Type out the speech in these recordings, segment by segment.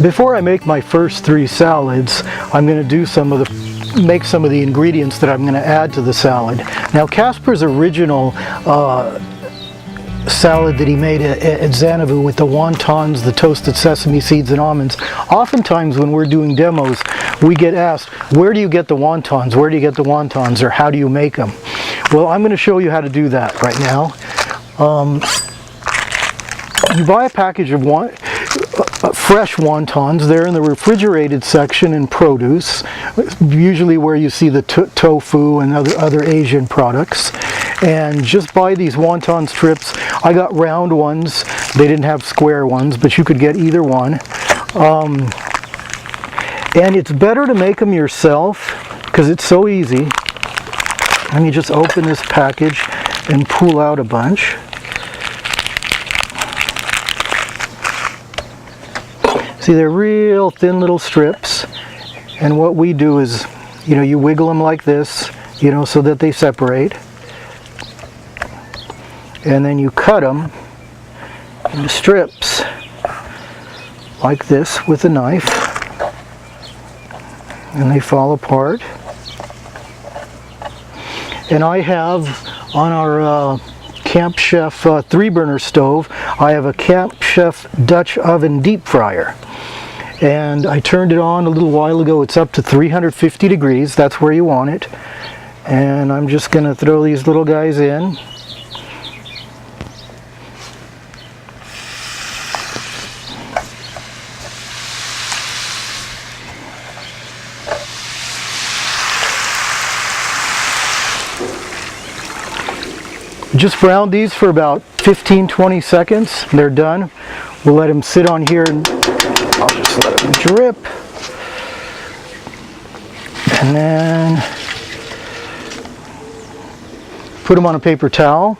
Before I make my first 3 salads, I'm going to do make some of the ingredients that I'm going to add to the salad. Now, Caspers' original salad that he made at Xanadu with the wontons, the toasted sesame seeds, and almonds. Oftentimes when we're doing demos, we get asked, where do you get the wontons? Where do you get the wontons? Or how do you make them? Well, I'm going to show you how to do that right now. You buy a package of fresh wontons. They're in the refrigerated section in produce, usually where you see the tofu and other Asian products. And just buy these wonton strips. I got round ones. They didn't have square ones, but you could get either one. And it's better to make them yourself because it's so easy. Let me just open this package and pull out a bunch. See, they're real thin little strips, and what we do is, you wiggle them like this, so that they separate, and then you cut them into strips like this with a knife, and they fall apart. And I have on our Camp Chef 3-burner stove, I have a Camp Chef Dutch oven deep fryer. And I turned it on a little while ago. It's up to 350 degrees. That's where you want it. And I'm just going to throw these little guys in. Just brown these for about 15-20 seconds. They're done. We'll let them sit on here and I'll just let them drip. And then put them on a paper towel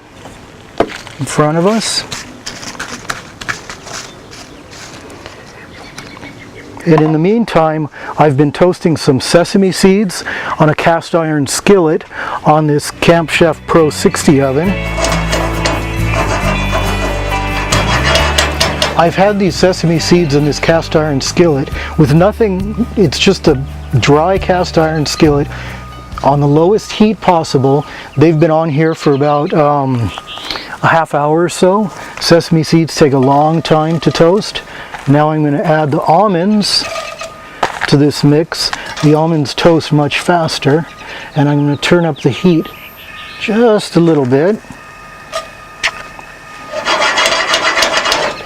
in front of us. And in the meantime, I've been toasting some sesame seeds on a cast iron skillet on this Camp Chef Pro 60 oven. I've had these sesame seeds in this cast iron skillet with nothing. It's just a dry cast iron skillet on the lowest heat possible. They've been on here for about a half hour or so. Sesame seeds take a long time to toast. Now I'm going to add the almonds to this mix. The almonds toast much faster, and I'm going to turn up the heat just a little bit.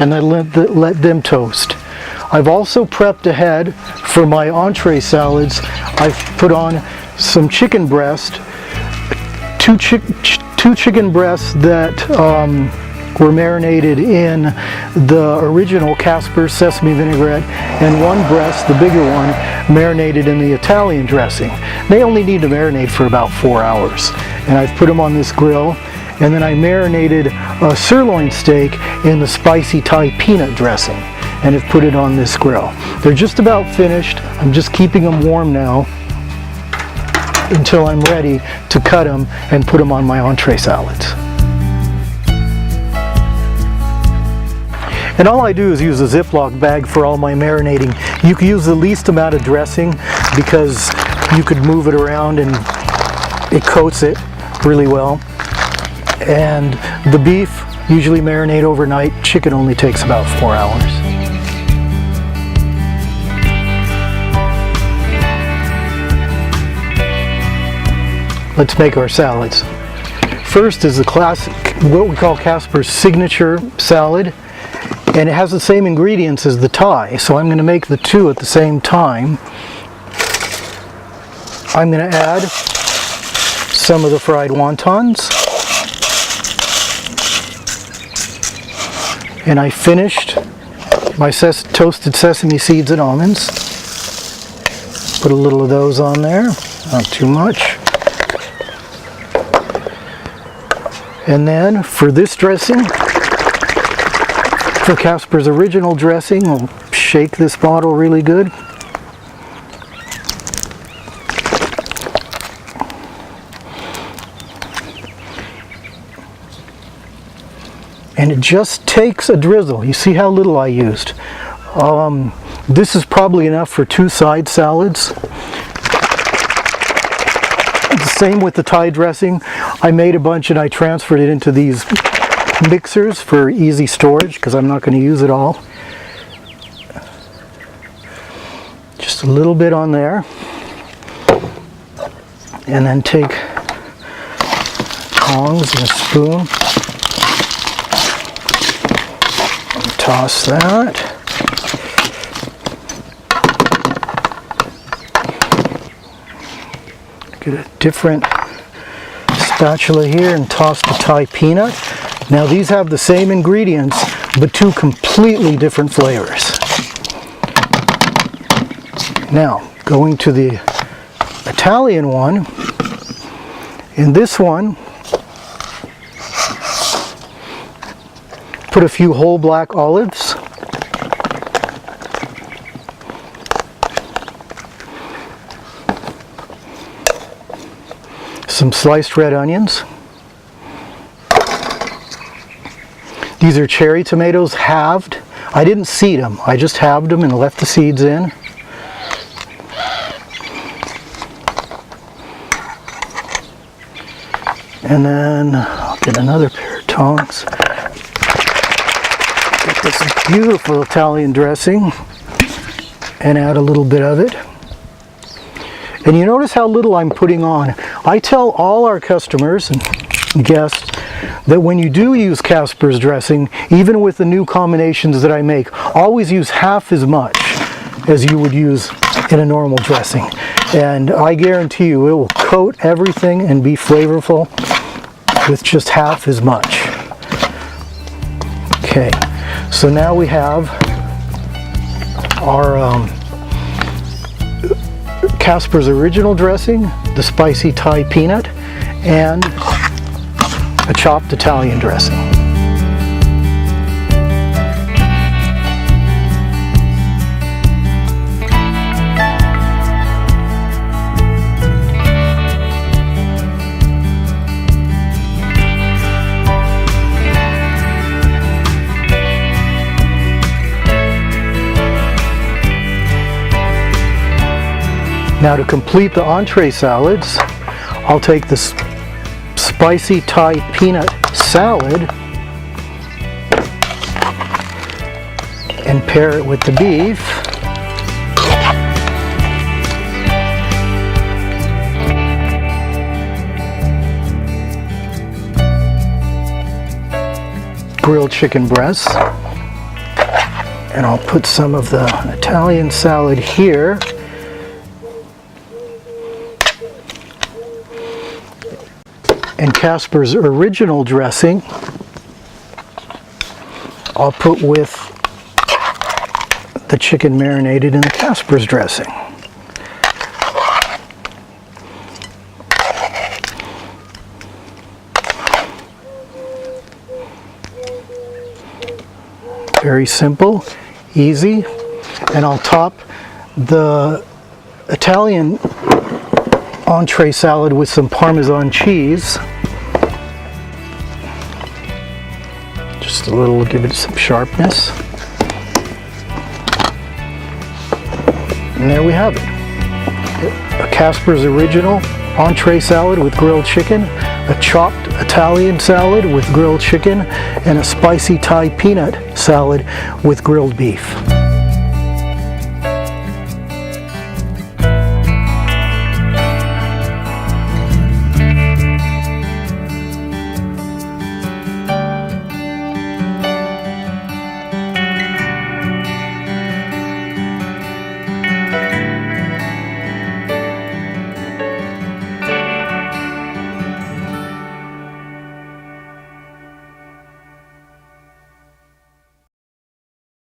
And then let them toast. I've also prepped ahead for my entree salads. I've put on some chicken breast, two chicken breasts that were marinated in the original Caspers sesame vinaigrette, and one breast, the bigger one, marinated in the Italian dressing. They only need to marinate for about 4 hours. And I've put them on this grill. And then I marinated a sirloin steak in the spicy Thai peanut dressing and have put it on this grill. They're just about finished. I'm just keeping them warm now until I'm ready to cut them and put them on my entree salads. And all I do is use a Ziploc bag for all my marinating. You can use the least amount of dressing because you could move it around and it coats it really well. And the beef usually marinate overnight. Chicken only takes about 4 hours. Let's make our salads. First is the classic, what we call Caspers' signature salad, and it has the same ingredients as the Thai, so I'm going to make the two at the same time. I'm going to add some of the fried wontons. And I finished my toasted sesame seeds and almonds. Put a little of those on there, not too much. And then for this dressing, for Caspers' original dressing, we'll shake this bottle really good. And it just takes a drizzle. You see how little I used. This is probably enough for 2 side salads. Same with the Thai dressing. I made a bunch and I transferred it into these mixers for easy storage because I'm not going to use it all. Just a little bit on there. And then take tongs and a spoon. Toss that. Get a different spatula here and toss the Thai peanut. Now these have the same ingredients, but 2 completely different flavors. Now, going to the Italian one, in this one, put a few whole black olives. Some sliced red onions. These are cherry tomatoes, halved. I didn't seed them, I just halved them and left the seeds in. And then I'll get another pair of tongs. Get this beautiful Italian dressing and add a little bit of it. And you notice how little I'm putting on. I tell all our customers and guests that when you do use Caspers dressing, even with the new combinations that I make, always use half as much as you would use in a normal dressing. And I guarantee you it will coat everything and be flavorful with just half as much. Okay, so now we have our Caspers original dressing, the spicy Thai peanut, and a chopped Italian dressing. Now to complete the entree salads, I'll take this spicy Thai peanut salad and pair it with the beef. Grilled chicken breasts. And I'll put some of the Italian salad here. And Caspers original dressing I'll put with the chicken marinated in the Caspers dressing. Very simple, easy, and I'll top the Italian entree salad with some Parmesan cheese. Just a little, give it some sharpness. And there we have it. A Caspers original entree salad with grilled chicken, a chopped Italian salad with grilled chicken, and a spicy Thai peanut salad with grilled beef.